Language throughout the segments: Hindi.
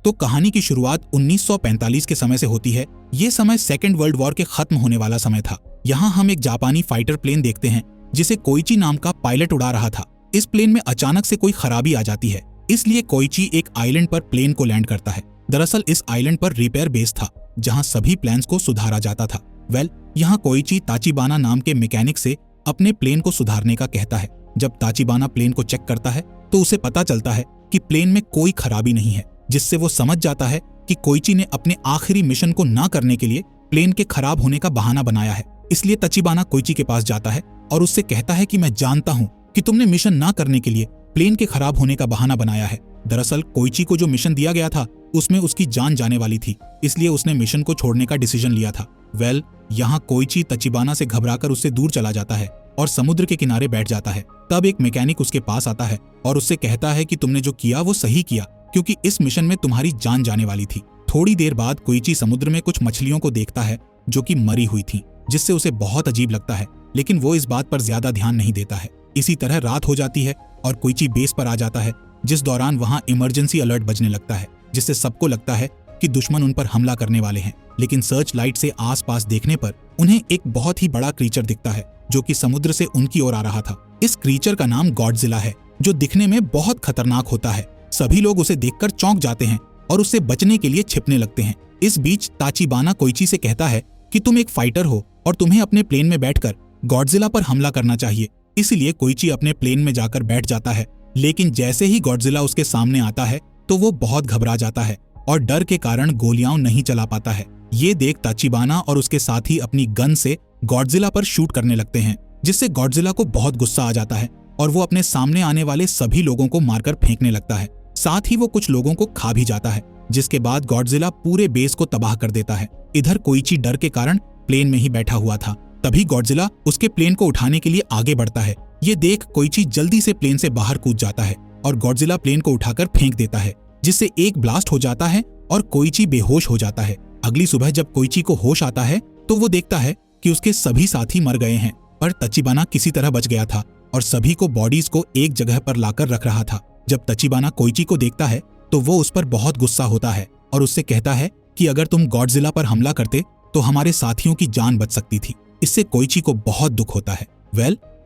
तो कहानी की शुरुआत 1945 के समय से होती है। ये समय सेकेंड वर्ल्ड वॉर के खत्म होने वाला समय था। यहाँ हम एक जापानी फाइटर प्लेन देखते हैं जिसे कोइची नाम का पायलट उड़ा रहा था। इस प्लेन में अचानक से कोई खराबी आ जाती है, इसलिए कोइची एक आइलैंड पर प्लेन को लैंड करता है। दरअसल इस आइलैंड पर रिपेयर बेस था जहाँ सभी प्लान्स को सुधारा जाता था। यहाँ कोइची ताचिबाना नाम के मैकेनिक से अपने प्लेन को सुधारने का कहता है। जब ताचिबाना प्लेन को चेक करता है तो उसे पता चलता है कि प्लेन में कोई खराबी नहीं है, जिससे वो समझ जाता है कि कोइची ने अपने आखिरी मिशन को ना करने के लिए प्लेन के खराब होने का बहाना बनाया है। इसलिए ताचिबाना कोइची के पास जाता है और उससे कहता है कि मैं जानता हूँ कि तुमने मिशन ना करने के लिए प्लेन के खराब होने का बहाना बनाया है। दरअसल कोइची को जो मिशन दिया गया था उसमें उसकी जान जाने वाली थी, इसलिए उसने मिशन को छोड़ने का डिसीजन लिया था। यहाँ कोइची ताचिबाना से घबराकर उससे दूर चला जाता है और समुद्र के किनारे बैठ जाता है। तब एक मैकेनिक उसके पास आता है और उससे कहता है कि तुमने जो किया वो सही किया, क्योंकि इस मिशन में तुम्हारी जान जाने वाली थी। थोड़ी देर बाद कोइची समुद्र में कुछ मछलियों को देखता है जो कि मरी हुई थी, जिससे उसे बहुत अजीब लगता है, लेकिन वो इस बात पर ज्यादा ध्यान नहीं देता है। इसी तरह रात हो जाती है और कोइची बेस पर आ जाता है, जिस दौरान वहाँ इमरजेंसी अलर्ट बजने लगता है, जिससे सबको लगता है कि दुश्मन उन पर हमला करने वाले हैं। लेकिन सर्च लाइट से आसपास देखने पर उन्हें एक बहुत ही बड़ा क्रीचर दिखता है जो कि समुद्र से उनकी ओर आ रहा था। इस क्रीचर का नाम गॉडजिला है, जो दिखने में बहुत खतरनाक होता है। सभी लोग उसे देखकर चौंक जाते हैं और उससे बचने के लिए छिपने लगते हैं। इस बीच ताचिबाना कोइची से कहता है कि तुम एक फाइटर हो और तुम्हें अपने प्लेन में बैठकर गॉडजिला पर हमला करना चाहिए। इसलिए कोइची अपने प्लेन में जाकर बैठ जाता है, लेकिन जैसे ही गॉडजिला उसके सामने आता है तो वो बहुत घबरा जाता है और डर के कारण गोलियां नहीं चला पाता है। ये देख ताचिबाना और उसके साथी अपनी गन से गॉडजिला पर शूट करने लगते हैं, जिससे गॉडजिला को बहुत गुस्सा आ जाता है और वो अपने सामने आने वाले सभी लोगों को मारकर फेंकने लगता है। साथ ही वो कुछ लोगों को खा भी जाता है, जिसके बाद गॉडजिला पूरे बेस को तबाह कर देता है। इधर कोइची डर के कारण प्लेन में ही बैठा हुआ था। तभी गॉडजिला उसके प्लेन को उठाने के लिए आगे बढ़ता है। ये देख कोइची जल्दी से प्लेन से बाहर कूद जाता है और गॉडजिला प्लेन को उठाकर फेंक देता है, जिससे एक ब्लास्ट हो जाता है और कोइची बेहोश हो जाता है। अगली सुबह जब कोइची को होश आता है तो वो देखता है कि उसके सभी साथी मर गए हैं, पर ताचिबाना किसी तरह बच गया था और सभी को बॉडीज को एक जगह पर लाकर रख रहा था। जब ताचिबाना कोइची को देखता है तो वो उस पर बहुत गुस्सा होता है और उससे कहता है कि अगर तुम गॉडजिला पर हमला करते तो हमारे साथियों की जान बच सकती थी। इससे कोइची को बहुत दुख होता है।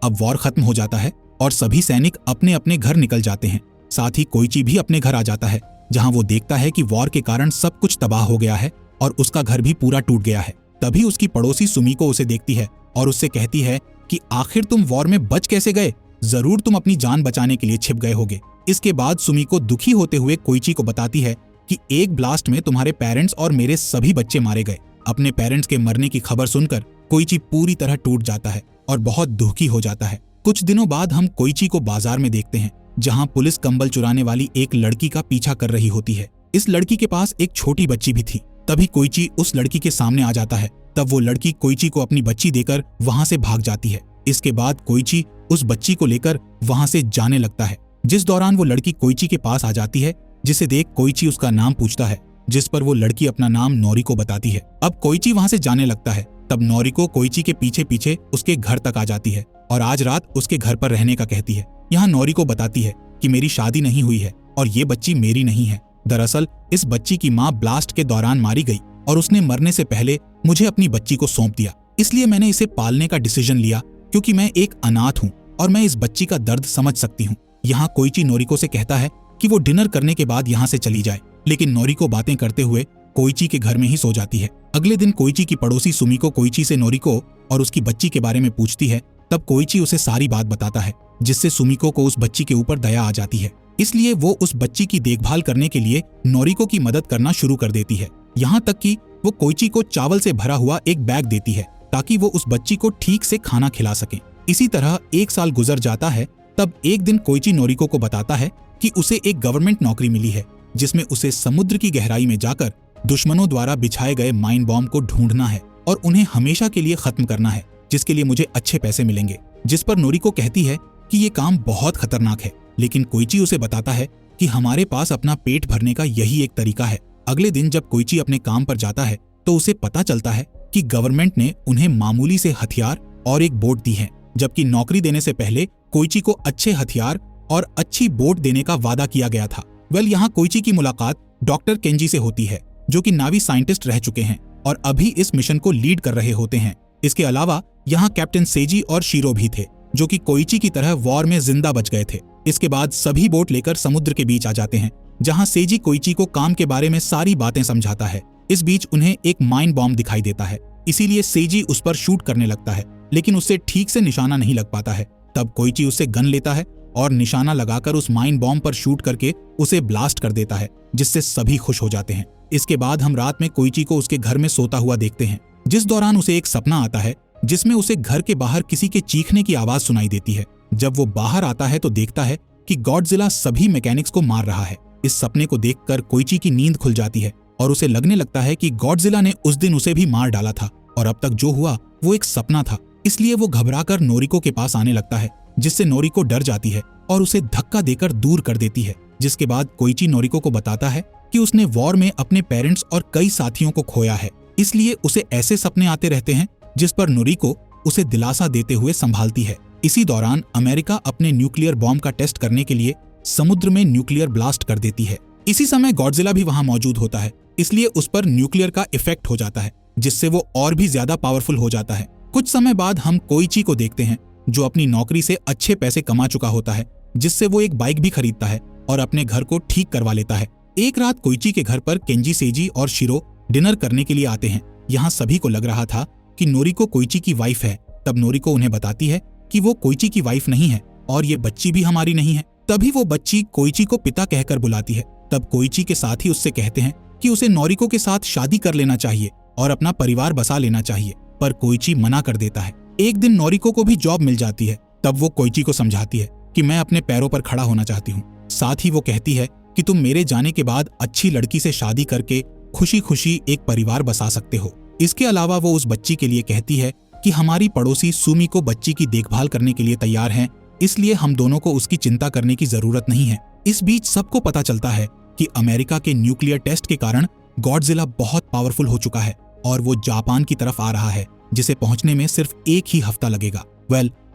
अब वॉर खत्म हो जाता है और सभी सैनिक अपने अपने घर निकल जाते हैं। साथ ही कोइची भी अपने घर आ जाता है, जहां वो देखता है कि वॉर के कारण सब कुछ तबाह हो गया है और उसका घर भी पूरा टूट गया है। तभी उसकी पड़ोसी सुमिको उसे देखती है और उससे कहती है कि आखिर तुम वॉर में बच कैसे गए? जरूर तुम अपनी जान बचाने के लिए छिप गए होगे। इसके बाद सुमिको दुखी होते हुए कोइची को बताती है कि एक ब्लास्ट में तुम्हारे पेरेंट्स और मेरे सभी बच्चे मारे गए। अपने पेरेंट्स के मरने की खबर सुनकर कोइची पूरी तरह टूट जाता है और बहुत दुखी हो जाता है। कुछ दिनों बाद हम कोइची को बाजार में देखते हैं, जहां पुलिस कंबल चुराने वाली एक लड़की का पीछा कर रही होती है। इस लड़की के पास एक छोटी बच्ची भी थी। तभी कोइची उस लड़की के सामने आ जाता है। तब वो लड़की कोइची को अपनी बच्ची देकर वहां से भाग जाती है। इसके बाद कोइची उस बच्ची को लेकर वहां से जाने लगता है, जिस दौरान वो लड़की कोइची के पास आ जाती है, जिसे देख कोइची उसका नाम पूछता है, जिस पर वो लड़की अपना नाम नोरिको बताती है। अब कोइची वहां से जाने लगता है। तब नोरिको कोइची के पीछे पीछे उसके घर तक आ जाती है और आज रात उसके घर पर रहने का कहती है। यहाँ नोरिको बताती है कि मेरी शादी नहीं हुई है और ये बच्ची मेरी नहीं है। दरअसल इस बच्ची की माँ ब्लास्ट के दौरान मारी गई और उसने मरने से पहले मुझे अपनी बच्ची को सौंप दिया। इसलिए मैंने इसे पालने का डिसीजन लिया, क्योंकि मैं एक अनाथ हूँ और मैं इस बच्ची का दर्द समझ सकती हूँ। यहाँ कोइची नोरिको से कहता है कि वो डिनर करने के बाद यहाँ से चली जाए, लेकिन नोरिको बातें करते हुए कोइची के घर में ही सो जाती है। अगले दिन कोइची की पड़ोसी सुमिको कोइची से नोरिको और उसकी बच्ची के बारे में पूछती है। तब कोइची उसे सारी बात बताता है, जिससे सुमिको को उस बच्ची के ऊपर दया आ जाती है। इसलिए वो उस बच्ची की देखभाल करने के लिए नोरिको की मदद करना शुरू कर देती है। यहाँ तक कि वो कोइची को चावल से भरा हुआ एक बैग देती है ताकि वो उस बच्ची को ठीक से खाना खिला सके। इसी तरह एक साल गुजर जाता है। तब एक दिन कोइची नोरिको को बताता है कि उसे एक गवर्नमेंट नौकरी मिली है, जिसमें उसे समुद्र की गहराई में जाकर दुश्मनों द्वारा बिछाए गए माइन बॉम्ब को ढूंढना है और उन्हें हमेशा के लिए खत्म करना है, जिसके लिए मुझे अच्छे पैसे मिलेंगे। जिस पर नोरिको कहती है कि ये काम बहुत खतरनाक है, लेकिन कोइची उसे बताता है कि हमारे पास अपना पेट भरने का यही एक तरीका है। अगले दिन जब कोइची अपने काम पर जाता है तो उसे पता चलता है कि गवर्नमेंट ने उन्हें मामूली से हथियार और एक बोट दी है, जबकि नौकरी देने से पहले कोइची को अच्छे हथियार और अच्छी बोट देने का वादा किया गया था। यहाँ कोइची की मुलाकात डॉक्टर केंजी से होती है, जो कि नावी साइंटिस्ट रह चुके हैं और अभी इस मिशन को लीड कर रहे होते हैं। इसके अलावा यहाँ कैप्टन सेजी और शीरो भी थे, जो कि कोइची की तरह वॉर में जिंदा बच गए थे। इसके बाद सभी बोट लेकर समुद्र के बीच आ जाते हैं, जहाँ सेजी कोइची को काम के बारे में सारी बातें समझाता है। इस बीच उन्हें एक माइन बॉम्ब दिखाई देता है, इसीलिए सेजी उस पर शूट करने लगता है, लेकिन उससे ठीक से निशाना नहीं लग पाता है। तब कोइची उससे गन लेता है और निशाना लगाकर उस माइन बॉम्ब पर शूट करके उसे ब्लास्ट कर देता है, जिससे सभी खुश हो जाते हैं। इसके बाद हम रात में कोइची को उसके घर में सोता हुआ देखते हैं, जिस दौरान उसे एक सपना आता है जिसमें उसे घर के बाहर किसी के चीखने की आवाज सुनाई देती है। जब वो बाहर आता है तो देखता है कि गॉडजिला सभी मैकेनिक्स को मार रहा है। इस सपने को देखकर कोइची की नींद खुल जाती है और उसे लगने लगता है कि गॉडजिला ने उस दिन उसे भी मार डाला था और अब तक जो हुआ वो एक सपना था। इसलिए वो घबराकर नोरिको के पास आने लगता है, जिससे नोरिको डर जाती है और उसे धक्का देकर दूर कर देती है। जिसके बाद कोइची नोरिको को बताता है कि उसने वॉर में अपने पेरेंट्स और कई साथियों को खोया है, इसलिए उसे ऐसे सपने आते रहते हैं जिस पर नोरिको उसे दिलासा देते हुए संभालती है। इसी दौरान अमेरिका अपने न्यूक्लियर बॉम्ब का टेस्ट करने के लिए समुद्र में न्यूक्लियर ब्लास्ट कर देती है। इसी समय गॉडजिला भी वहां मौजूद होता है, इसलिए उस पर न्यूक्लियर का इफेक्ट हो जाता है, जिससे वो और भी ज्यादा पावरफुल हो जाता है। कुछ समय बाद हम कोइची को देखते हैं, जो अपनी नौकरी से अच्छे पैसे कमा चुका होता है, जिससे वो एक बाइक भी खरीदता है और अपने घर को ठीक करवा लेता है। एक रात कोइची के घर पर केंजी, सेजी और शिरो डिनर करने के लिए आते हैं। यहाँ सभी को लग रहा था कि नोरिको कोइची की वाइफ है। तब नोरिको उन्हें बताती है कि वो कोइची की वाइफ नहीं है और ये बच्ची भी हमारी नहीं है। तभी वो बच्ची कोइची को पिता कहकर बुलाती है। तब कोइची के साथी उससे कहते हैं कि उसे नोरिको के साथ शादी कर लेना चाहिए और अपना परिवार बसा लेना चाहिए, पर कोइची मना कर देता है। एक दिन नोरिको को भी जॉब मिल जाती है। तब वो कोइची को समझाती है कि मैं अपने पैरों पर खड़ा होना चाहती हूँ। साथ ही वो कहती है कि तुम मेरे जाने के बाद अच्छी लड़की से शादी करके खुशी खुशी एक परिवार बसा सकते हो। इसके अलावा वो उस बच्ची के लिए कहती है कि हमारी पड़ोसी सुमी को बच्ची की देखभाल करने के लिए तैयार हैं, इसलिए हम दोनों को उसकी चिंता करने की जरूरत नहीं है। इस बीच सबको पता चलता है कि अमेरिका के न्यूक्लियर टेस्ट के कारण गॉडजिला बहुत पावरफुल हो चुका है और वो जापान की तरफ आ रहा है, जिसे पहुंचने में सिर्फ एक ही हफ्ता लगेगा।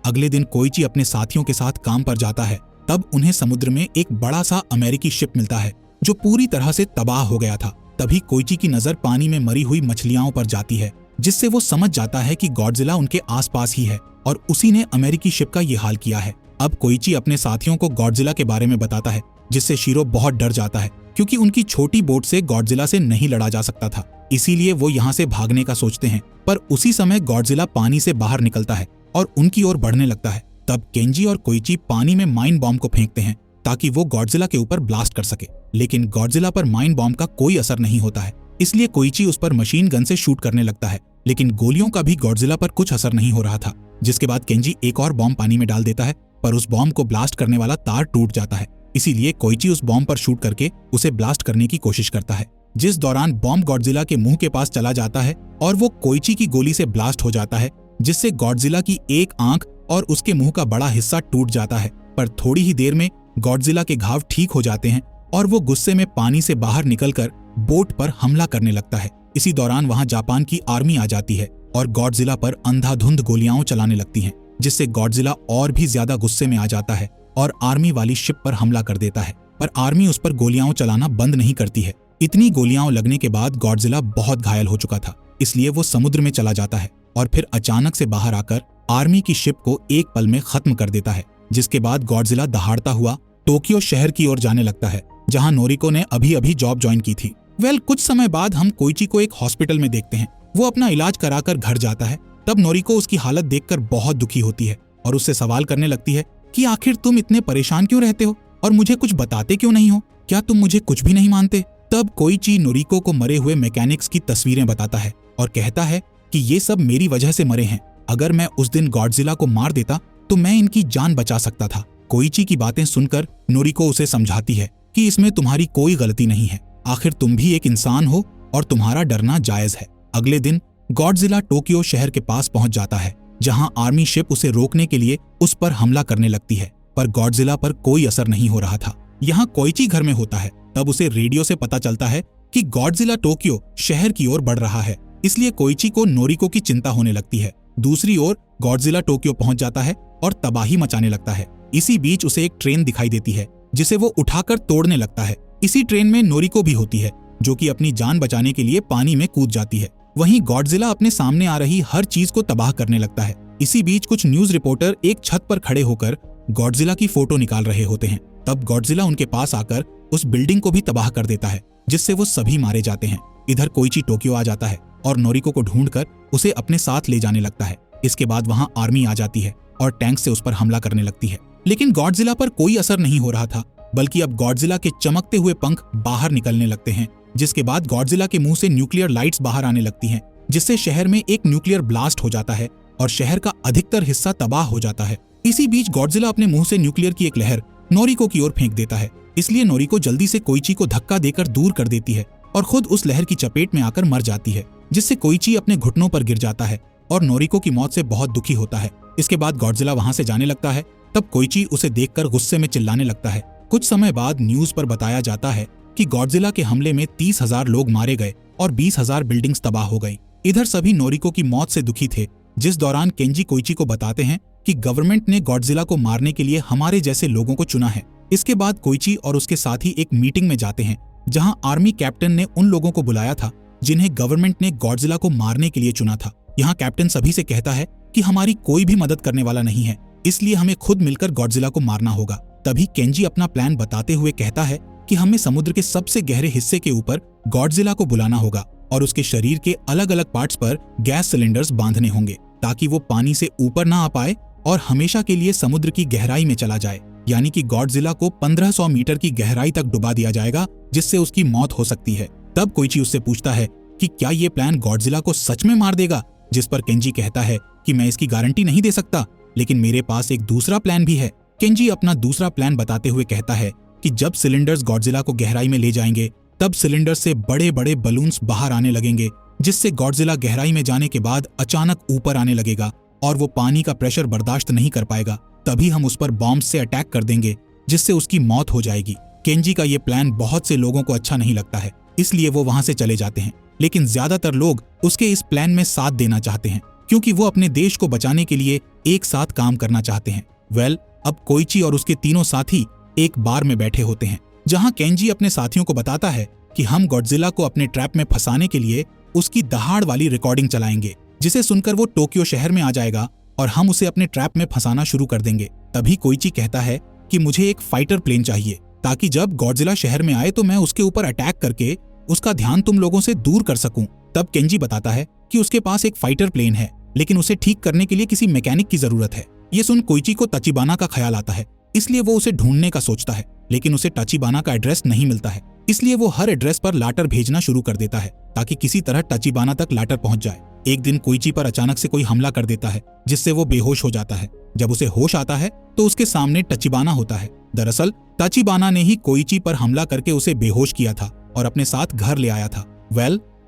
अगले दिन कोइची अपने साथियों के साथ काम पर जाता है। तब उन्हें समुद्र में एक बड़ा सा अमेरिकी शिप मिलता है, जो पूरी तरह से तबाह हो गया था। तभी कोइची की नजर पानी में मरी हुई मछलियों पर जाती है, जिससे वो समझ जाता है कि गॉडजिला उनके आसपास ही है और उसी ने अमेरिकी शिप का ये हाल किया है। अब कोइची अपने साथियों को गॉडजिला के बारे में बताता है, जिससे शीरो बहुत डर जाता है, क्योंकि उनकी छोटी बोट से गॉडजिला से नहीं लड़ा जा सकता था। इसीलिए वो यहाँ से भागने का सोचते हैं, पर उसी समय गॉडजिला पानी से बाहर निकलता है और उनकी ओर बढ़ने लगता है। तब केंजी और कोइची पानी में माइन बॉम्ब को फेंकते हैं ताकि वो गॉडजिला के ऊपर ब्लास्ट कर सके, लेकिन गॉडजिला पर माइन बॉम्ब का कोई असर नहीं होता है। इसलिए कोइची उस पर मशीन गन से शूट करने लगता है, लेकिन गोलियों का भी गॉडजिला पर कुछ असर नहीं हो रहा था। जिसके बाद केंजी एक और बॉम्ब पानी में डाल देता है, पर उस बॉम्ब को ब्लास्ट करने वाला तार टूट जाता है। इसीलिए कोइची उस बॉम्ब पर शूट करके उसे ब्लास्ट करने की कोशिश करता है, जिस दौरान बॉम्ब गॉडजिला के मुंह के पास चला जाता है और वो कोइची की गोली से ब्लास्ट हो जाता है, जिससे गॉडजिला की एक आंख और उसके मुंह का बड़ा हिस्सा टूट जाता है। पर थोड़ी ही देर में गॉडजिला के घाव ठीक हो जाते हैं और वो गुस्से में पानी से बाहर निकलकर बोट पर हमला करने लगता है। इसी दौरान वहां जापान की आर्मी आ जाती है और गॉडजिला पर अंधाधुंध गोलियां चलाने लगती हैं, जिससे गॉडजिला और भी ज्यादा गुस्से में आ जाता है और आर्मी वाली शिप पर हमला कर देता है। पर आर्मी उस पर गोलियां चलाना बंद नहीं करती है। इतनी गोलियां लगने के बाद गॉडजिला बहुत घायल हो चुका था, इसलिए वो समुद्र में चला जाता है और फिर अचानक से बाहर आकर आर्मी की शिप को एक पल में खत्म कर देता है। जिसके बाद गॉडजिला दहाड़ता हुआ टोक्यो शहर की ओर जाने लगता है, जहां नोरिको ने अभी अभी जॉब ज्वाइन की थी। कुछ समय बाद हम कोइची को एक हॉस्पिटल में देखते हैं। वो अपना इलाज कराकर घर जाता है। तब नोरिको उसकी हालत देखकर बहुत दुखी होती है और उससे सवाल करने लगती है कि आखिर तुम इतने परेशान क्यों रहते हो और मुझे कुछ बताते क्यों नहीं हो? क्या तुम मुझे कुछ भी नहीं मानते? तब कोइची नोरिको को मरे हुए मैकेनिक्स की तस्वीरें बताता है और कहता है कि ये सब मेरी वजह से मरे हैं। अगर मैं उस दिन गॉडजिला को मार देता तो मैं इनकी जान बचा सकता था। कोइची की बातें सुनकर नोरिको उसे समझाती है कि इसमें तुम्हारी कोई गलती नहीं है, आखिर तुम भी एक इंसान हो और तुम्हारा डरना जायज है। अगले दिन गॉडजिला टोक्यो शहर के पास पहुंच जाता है, जहां आर्मी शिप उसे रोकने के लिए उस पर हमला करने लगती है, पर गॉडजिला पर कोई असर नहीं हो रहा था। यहाँ कोइची घर में होता है। तब उसे रेडियो से पता चलता है कि गॉडजिला टोक्यो शहर की ओर बढ़ रहा है, इसलिए कोइची को नोरिको की चिंता होने लगती है। दूसरी ओर गॉडजिला टोक्यो पहुंच जाता है और तबाही मचाने लगता है। इसी बीच उसे एक ट्रेन दिखाई देती है, जिसे वो उठाकर तोड़ने लगता है, इसी ट्रेन में नोरिको भी होती है, जो कि अपनी जान बचाने के लिए पानी में कूद जाती है। वहीं गॉडजिला अपने सामने आ रही हर चीज को तबाह करने लगता है। इसी बीच कुछ न्यूज रिपोर्टर एक छत पर खड़े होकर गॉडजिला की फोटो निकाल रहे होते हैं। तब गॉडजिला उनके पास आकर उस बिल्डिंग को भी तबाह कर देता है, जिससे वो सभी मारे जाते हैं। इधर कोइची टोक्यो आ जाता है और नोरिको को ढूंढकर उसे अपने साथ ले जाने लगता है। इसके बाद वहां आर्मी आ जाती है और टैंक से उस पर हमला करने लगती है। लेकिन गॉडजिला पर कोई असर नहीं हो रहा था, बल्कि अब गॉडजिला के चमकते हुए पंख बाहर निकलने लगते हैं, जिसके बाद गॉडजिला के मुंह से न्यूक्लियर लाइट्स बाहर आने लगती हैं, जिससे शहर में एक न्यूक्लियर ब्लास्ट हो जाता है और शहर का अधिकतर हिस्सा तबाह हो जाता है। इसी बीच गॉडजिला अपने मुंह से न्यूक्लियर की एक लहर नोरिको की ओर फेंक देता है, इसलिए नोरिको जल्दी से कोइची को धक्का देकर दूर कर देती है और खुद उस लहर की चपेट में आकर मर जाती है, जिससे कोइची अपने घुटनों पर गिर जाता है और नोरिको की मौत से बहुत दुखी होता है। इसके बाद गॉडजिला वहां से जाने लगता है। तब कोइची उसे देखकर गुस्से में चिल्लाने लगता है। कुछ समय बाद न्यूज पर बताया जाता है कि गॉडजिला के हमले में 30,000 लोग मारे गए और 20,000 बिल्डिंग्स तबाह हो गई। इधर सभी नोरिको की मौत से दुखी थे, जिस दौरान केंजी कोइची को बताते हैं कि गवर्नमेंट ने गॉडजिला को मारने के लिए हमारे जैसे लोगों को चुना है। इसके बाद कोइची और उसके साथी एक मीटिंग में जाते हैं, जहां आर्मी कैप्टन ने उन लोगों को बुलाया था जिन्हें गवर्नमेंट ने गॉडजिला को मारने के लिए चुना था। यहाँ कैप्टन सभी से कहता है कि हमारी कोई भी मदद करने वाला नहीं है, इसलिए हमें खुद मिलकर गॉडजिला को मारना होगा। तभी केंजी अपना प्लान बताते हुए कहता है कि हमें समुद्र के सबसे गहरे हिस्से के ऊपर गॉडजिला को बुलाना होगा और उसके शरीर के अलग अलग पार्ट्स पर गैस सिलेंडर्स बांधने होंगे, ताकि वो पानी से ऊपर ना आ पाए और हमेशा के लिए समुद्र की गहराई में चला जाए। यानी कि गॉडजिला को 1500 मीटर की गहराई तक डुबा दिया जाएगा, जिससे उसकी मौत हो सकती है। तब कोइची उससे पूछता है कि क्या ये प्लान गॉडजिला को सच में मार देगा, जिस पर केंजी कहता है कि मैं इसकी गारंटी नहीं दे सकता, लेकिन मेरे पास एक दूसरा प्लान भी है। केंजी अपना दूसरा प्लान बताते हुए कहता है कि जब सिलेंडर्स गॉडजिला को गहराई में ले जाएंगे, तब सिलेंडर से बड़े बड़े बलून्स बाहर आने लगेंगे, जिससे गॉडजिला गहराई में जाने के बाद अचानक ऊपर आने लगेगा और वो पानी का प्रेशर बर्दाश्त नहीं कर पाएगा। तभी हम उस पर बॉम्ब से अटैक कर देंगे, जिससे उसकी मौत हो जाएगी। केंजी का ये प्लान बहुत से लोगों को अच्छा नहीं लगता है, इसलिए वो वहां से चले जाते हैं। लेकिन ज्यादातर लोग उसके इस प्लान में साथ देना चाहते हैं, क्योंकि वो अपने देश को बचाने के लिए एक साथ काम करना चाहते हैं। अब कोइची और उसके तीनों साथी एक बार में बैठे होते हैं, जहां केंजी अपने साथियों को बताता है कि हम गॉडजिला को अपने ट्रैप में फंसाने के लिए उसकी दहाड़ वाली रिकॉर्डिंग चलाएंगे, जिसे सुनकर वो टोक्यो शहर में आ जाएगा और हम उसे अपने ट्रैप में फंसाना शुरू कर देंगे। तभी कोइची कहता है कि मुझे एक फाइटर प्लेन चाहिए, ताकि जब गॉडजिला शहर में आए तो मैं उसके ऊपर अटैक करके उसका ध्यान तुम लोगों से दूर कर सकूं। तब केंजी बताता है कि उसके पास एक फाइटर प्लेन है, लेकिन उसे ठीक करने के लिए किसी मैकेनिक की जरूरत है। ये सुन कोइची को तचिबाना का ख्याल आता है, इसलिए वो उसे ढूंढने का सोचता है, लेकिन उसे तचिबाना का एड्रेस नहीं मिलता है। इसलिए वो हर एड्रेस पर लाटर भेजना शुरू कर देता है, ताकि किसी तरह तचिबाना तक लाटर पहुंच जाए। एक दिन कोइची पर अचानक से कोई हमला कर देता है, जिससे वो बेहोश हो जाता है। जब उसे होश आता है तो उसके सामने तचिबाना होता है। दरअसल तचिबाना ने ही कोइची पर हमला करके उसे बेहोश किया था और अपने साथ घर ले आया था।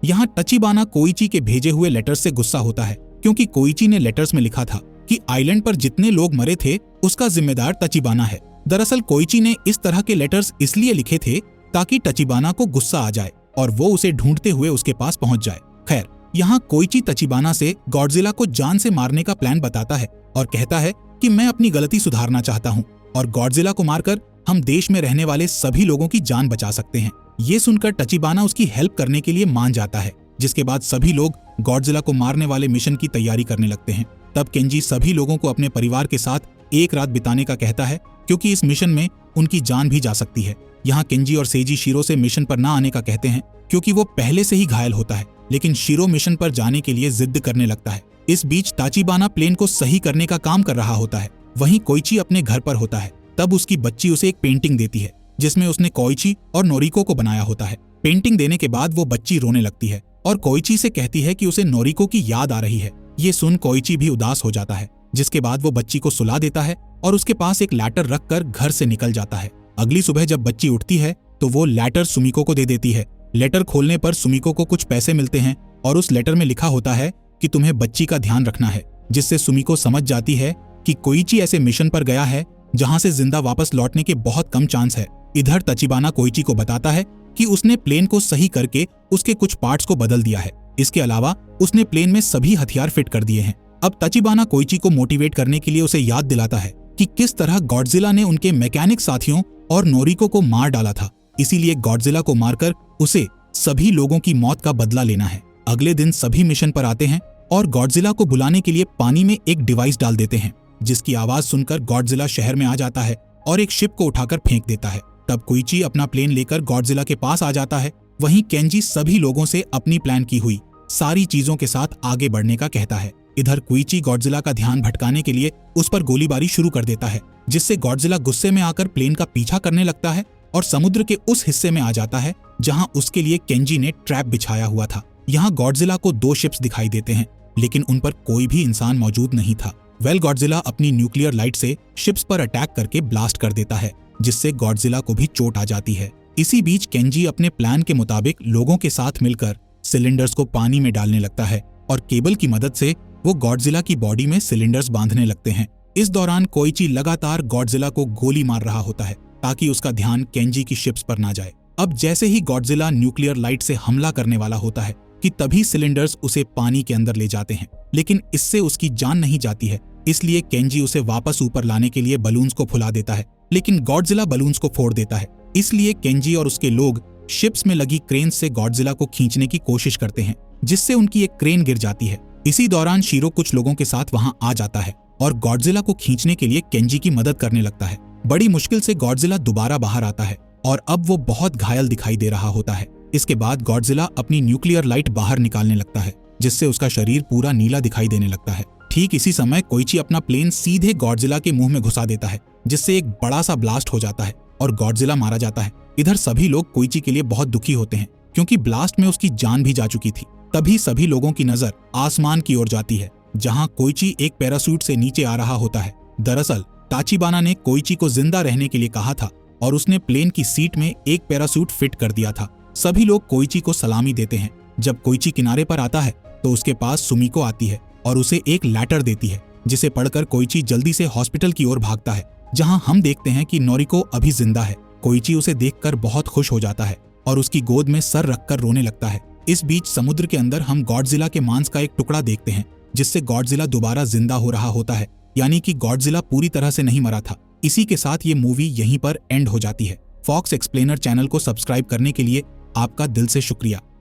यहाँ तचिबाना कोइची के भेजे हुए लेटर्स से गुस्सा होता है, क्योंकि कोइची ने लेटर्स में लिखा था कि आइलैंड पर जितने लोग मरे थे उसका जिम्मेदार तचिबाना है। दरअसल कोइची ने इस तरह के लेटर्स इसलिए लिखे थे ताकि तचिबाना को गुस्सा आ जाए और वो उसे ढूंढते हुए उसके पास पहुंच जाए। खैर, यहाँ कोइची तचिबाना से गॉडजिला को जान से मारने का प्लान बताता है और कहता है कि मैं अपनी गलती सुधारना चाहता हूँ और गॉडजिला को मारकर हम देश में रहने वाले सभी लोगों की जान बचा सकते हैं। ये सुनकर तचिबाना उसकी हेल्प करने के लिए मान जाता है, जिसके बाद सभी लोग गॉडजिला को मारने वाले मिशन की तैयारी करने लगते हैं। तब केंजी सभी लोगों को अपने परिवार के साथ एक रात बिताने का कहता है, क्योंकि इस मिशन में उनकी जान भी जा सकती है। यहाँ केंजी और सेजी शिरो से मिशन पर ना आने का कहते हैं, क्योंकि वो पहले से ही घायल होता है, लेकिन शिरो मिशन पर जाने के लिए जिद करने लगता है। इस बीच तचिबाना प्लेन को सही करने का काम कर रहा होता है। वहीं कोइची अपने घर पर होता है। तब उसकी बच्ची उसे एक पेंटिंग देती है, जिसमें उसने कोइची और नोरिको को बनाया होता है। पेंटिंग देने के बाद वो बच्ची रोने लगती है और कोइची से कहती है कि उसे नोरिको की याद आ रही है। ये सुन कोइची भी उदास हो जाता है, जिसके बाद वो बच्ची को सुला देता है और उसके पास एक लैटर रखकर घर से निकल जाता है। अगली सुबह जब बच्ची उठती है तो वो लेटर सुमिको को दे देती है। लेटर खोलने पर सुमिको को कुछ पैसे मिलते हैं और उस लेटर में लिखा होता है कि तुम्हें बच्ची का ध्यान रखना है, जिससे सुमिको समझ जाती है कि कोइची ऐसे मिशन पर गया है जहां से जिंदा वापस लौटने के बहुत कम चांस है। इधर तचिबाना कोइची को बताता है कि उसने प्लेन को सही करके उसके कुछ पार्ट्स को बदल दिया है। इसके अलावा उसने प्लेन में सभी हथियार फिट कर दिए हैं। अब तचिबाना कोइची को मोटिवेट करने के लिए उसे याद दिलाता है कि किस तरह गॉडजिला ने उनके मैकेनिक साथियों और नोरिको को मार डाला था। इसीलिए गॉडजिला को मारकर उसे सभी लोगों की मौत का बदला लेना है। अगले दिन सभी मिशन पर आते हैं और गॉडजिला को बुलाने के लिए पानी में एक डिवाइस डाल देते हैं, जिसकी आवाज सुनकर गॉडजिला शहर में आ जाता है और एक शिप को उठाकर फेंक देता है। तब कोइची अपना प्लेन लेकर गॉडजिला के पास आ जाता है। वहीं केंजी सभी लोगों से अपनी प्लान की हुई सारी चीजों के साथ आगे बढ़ने का कहता है। इधर कोइची गॉडजिला का ध्यान भटकाने के लिए उस पर गोलीबारी शुरू कर देता है, जिससे गॉडजिला गुस्से में आकर प्लेन का पीछा करने लगता है और समुद्र के उस हिस्से में आ जाता है जहां उसके लिए केंजी ने ट्रैप बिछाया हुआ था। यहाँ गॉडजिला को 2 शिप्स दिखाई देते हैं, लेकिन उन पर कोई भी इंसान मौजूद नहीं था। गॉडजिला अपनी न्यूक्लियर लाइट से शिप्स पर अटैक करके ब्लास्ट कर देता है, जिससे गॉडजिला को भी चोट आ जाती है। इसी बीच केंजी अपने प्लान के मुताबिक लोगों के साथ मिलकर सिलेंडर्स को पानी में डालने लगता है और केबल की मदद से वो गॉडजिला की बॉडी में सिलेंडर्स बांधने लगते हैं। इस दौरान कोइची लगातार गॉडजिला को गोली मार रहा होता है ताकि उसका ध्यान केंजी की शिप्स पर ना जाए। अब जैसे ही गॉडजिला न्यूक्लियर लाइट से हमला करने वाला होता है कि तभी सिलेंडर्स उसे पानी के अंदर ले जाते हैं, लेकिन इससे उसकी जान नहीं जाती है। इसलिए केंजी उसे वापस ऊपर लाने के लिए बलून्स को फुला देता है, लेकिन गॉडजिला बलून्स को फोड़ देता है। इसलिए केंजी और उसके लोग शिप्स में लगी क्रेन से गॉडजिला को खींचने की कोशिश करते हैं, जिससे उनकी एक क्रेन गिर जाती है। इसी दौरान शीरो कुछ लोगों के साथ वहां आ जाता है और गॉडजिला को खींचने के लिए केंजी की मदद करने लगता है। बड़ी मुश्किल से गॉडजिला दोबारा बाहर आता है और अब वो बहुत घायल दिखाई दे रहा होता है। इसके बाद गॉडजिला अपनी न्यूक्लियर लाइट बाहर निकालने लगता है, जिससे उसका शरीर पूरा नीला दिखाई देने लगता है। ठीक इसी समय कोइची अपना प्लेन सीधे गॉडजिला के मुंह में घुसा देता है, जिससे एक बड़ा सा ब्लास्ट हो जाता है और गॉडजिला मारा जाता है। इधर सभी लोग कोइची के लिए बहुत दुखी होते हैं, क्योंकि ब्लास्ट में उसकी जान भी जा चुकी थी। तभी सभी लोगों की नजर आसमान की ओर जाती है, जहां कोइची एक पैराशूट से नीचे आ रहा होता है। दरअसल ताचिबाना ने कोइची को जिंदा रहने के लिए कहा था और उसने प्लेन की सीट में एक पैराशूट फिट कर दिया था। सभी लोग कोइची को सलामी देते हैं। जब कोइची किनारे पर आता है तो उसके पास सुमिको आती है और उसे एक लेटर देती है, जिसे पढ़कर कोइची जल्दी से हॉस्पिटल की ओर भागता है, जहां हम देखते हैं कि नोरिको अभी जिंदा है। कोइची उसे देखकर बहुत खुश हो जाता है और उसकी गोद में सर रखकर रोने लगता है। इस बीच समुद्र के अंदर हम गॉडजिला के मांस का एक टुकड़ा देखते हैं, जिससे गॉडजिला दोबारा जिंदा हो रहा होता है, यानी कि गॉडजिला पूरी तरह से नहीं मरा था। इसी के साथ ये मूवी यहीं पर एंड हो जाती है। फॉक्स एक्सप्लेनर चैनल को सब्सक्राइब करने के लिए आपका दिल से शुक्रिया।